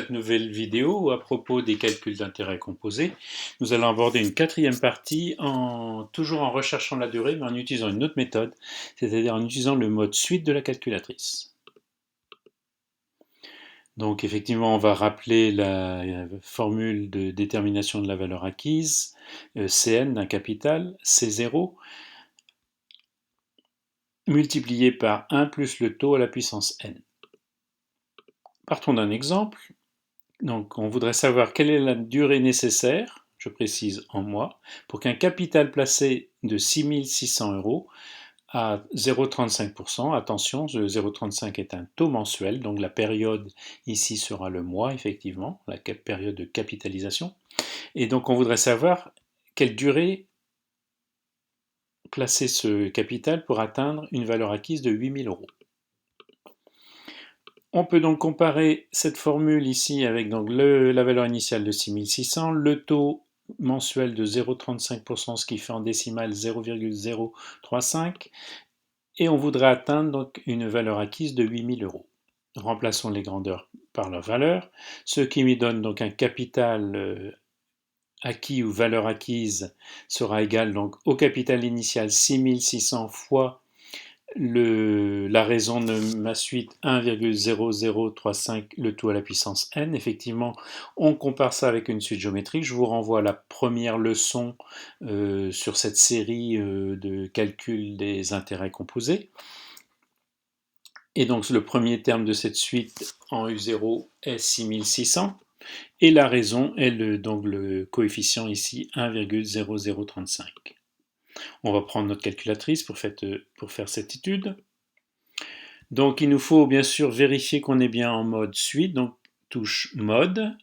Cette nouvelle vidéo à propos des calculs d'intérêt composés, nous allons aborder une quatrième partie toujours en recherchant la durée, mais en utilisant une autre méthode, c'est-à-dire en utilisant le mode suite de la calculatrice. Donc effectivement, on va rappeler la formule de détermination de la valeur acquise, Cn d'un capital, C0, multiplié par 1 plus le taux à la puissance n. Partons d'un exemple. Donc, on voudrait savoir quelle est la durée nécessaire, je précise en mois, pour qu'un capital placé de 6 600 euros à 0,35%, attention, le 0,35 est un taux mensuel, donc la période ici sera le mois, effectivement, la période de capitalisation. Et donc, on voudrait savoir quelle durée placer ce capital pour atteindre une valeur acquise de 8 000 euros. On peut donc comparer cette formule ici avec donc la valeur initiale de 6600, le taux mensuel de 0,35%, ce qui fait en décimale 0,035, et on voudrait atteindre donc une valeur acquise de 8000 euros. Remplaçons les grandeurs par leur valeur, ce qui me donne donc un capital acquis ou valeur acquise sera égal donc au capital initial 6600 fois la raison de ma suite 1,0035, le tout à la puissance n. Effectivement, on compare ça avec une suite géométrique. Je vous renvoie à la première leçon sur cette série de calcul des intérêts composés. Et donc le premier terme de cette suite en U0 est 6600. Et la raison est donc le coefficient ici 1,0035. On va prendre notre calculatrice pour faire cette étude. Donc il nous faut bien sûr vérifier qu'on est bien en mode suite, donc touche mode.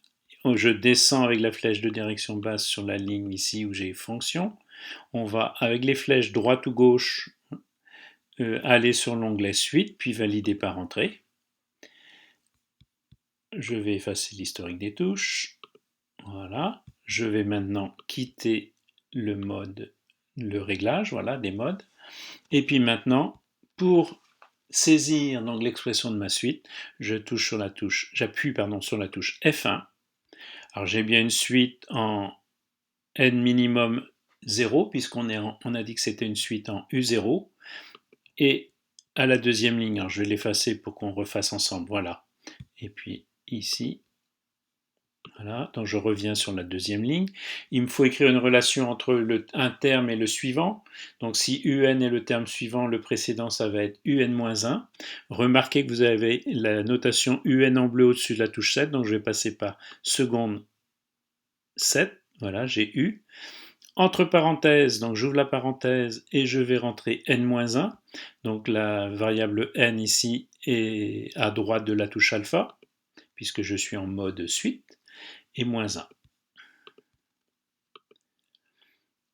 Je descends avec la flèche de direction basse sur la ligne ici où j'ai fonction. On va avec les flèches droite ou gauche aller sur l'onglet suite, puis valider par entrée. Je vais effacer l'historique des touches. Voilà. Je vais maintenant quitter le mode, le réglage, voilà, des modes. Et puis maintenant, pour saisir donc l'expression de ma suite, j'appuie sur la touche F1. Alors j'ai bien une suite en n minimum 0, puisqu'on a dit que c'était une suite en U0. Et à la deuxième ligne, alors je vais l'effacer pour qu'on refasse ensemble, voilà. Et puis ici, voilà, donc je reviens sur la deuxième ligne. Il me faut écrire une relation entre un terme et le suivant. Donc si UN est le terme suivant, le précédent, ça va être UN-1. Remarquez que vous avez la notation UN en bleu au-dessus de la touche 7, donc je vais passer par seconde 7. Voilà, j'ai U. Entre parenthèses, donc j'ouvre la parenthèse et je vais rentrer N-1. Donc la variable N ici est à droite de la touche alpha, puisque je suis en mode suite. Et moins 1.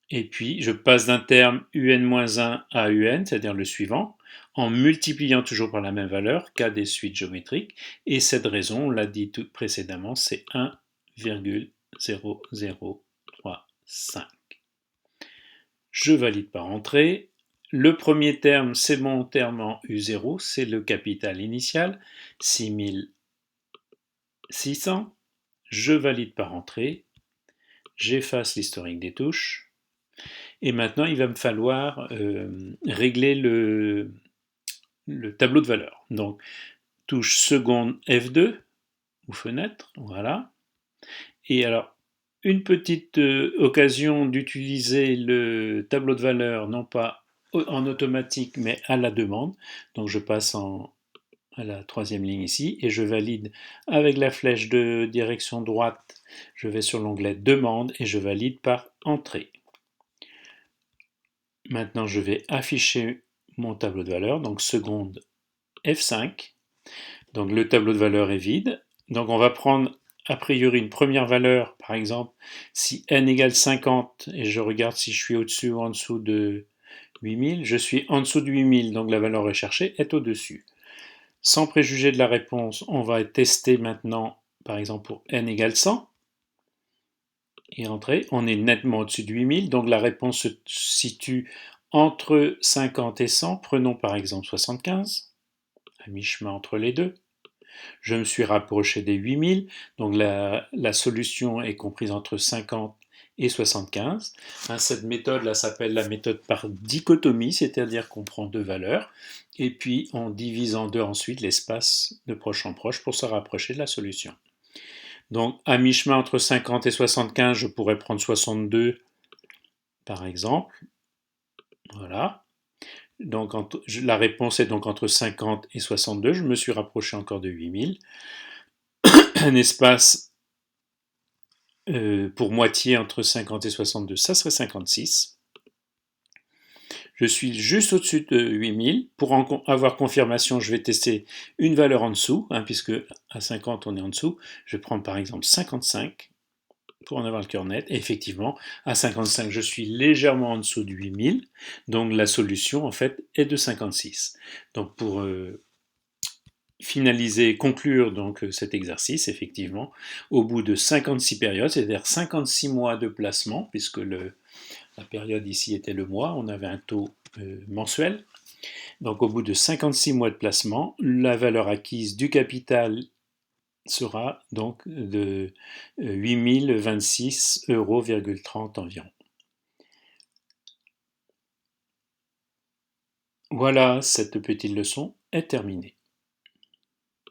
Et puis, je passe d'un terme UN-1 à UN, c'est-à-dire le suivant, en multipliant toujours par la même valeur, cas des suites géométriques. Et cette raison, on l'a dit tout précédemment, c'est 1,0035. Je valide par entrée. Le premier terme, c'est mon terme en U0, c'est le capital initial, 6600. Je valide par entrée, j'efface l'historique des touches, et maintenant il va me falloir régler le tableau de valeur. Donc touche seconde F2, ou fenêtre, voilà. Et alors, une petite occasion d'utiliser le tableau de valeur, non pas en automatique, mais à la demande. Donc je passe à la troisième ligne ici, et je valide avec la flèche de direction droite, je vais sur l'onglet demande, et je valide par entrée. Maintenant je vais afficher mon tableau de valeur, donc seconde F5, donc le tableau de valeur est vide, donc on va prendre a priori une première valeur, par exemple, si n égale 50, et je regarde si je suis au-dessus ou en dessous de 8000, je suis en dessous de 8000, donc la valeur recherchée est au-dessus. Sans préjuger de la réponse, on va tester maintenant, par exemple pour n égale 100, et entrer, on est nettement au-dessus de 8000, donc la réponse se situe entre 50 et 100, prenons par exemple 75, à mi-chemin entre les deux. Je me suis rapproché des 8000, donc la solution est comprise entre 50 et 75. Hein, cette méthode-là s'appelle la méthode par dichotomie, c'est-à-dire qu'on prend deux valeurs, et puis on divise en deux ensuite l'espace de proche en proche pour se rapprocher de la solution. Donc à mi-chemin entre 50 et 75, je pourrais prendre 62 par exemple. Voilà. Donc la réponse est donc entre 50 et 62. Je me suis rapproché encore de 8000. Un espace pour moitié entre 50 et 62, ça serait 56. Je suis juste au-dessus de 8000. Pour avoir confirmation, je vais tester une valeur en dessous, hein, puisque à 50 on est en dessous. Je vais prendre par exemple 55 pour en avoir le cœur net. Et effectivement, à 55, je suis légèrement en dessous de 8000. Donc la solution, en fait, est de 56. Donc pour finaliser, conclure donc cet exercice, effectivement, au bout de 56 périodes, c'est-à-dire 56 mois de placement, puisque la période ici était le mois, on avait un taux mensuel. Donc au bout de 56 mois de placement, la valeur acquise du capital sera donc de 8026,30 € environ. Voilà, cette petite leçon est terminée.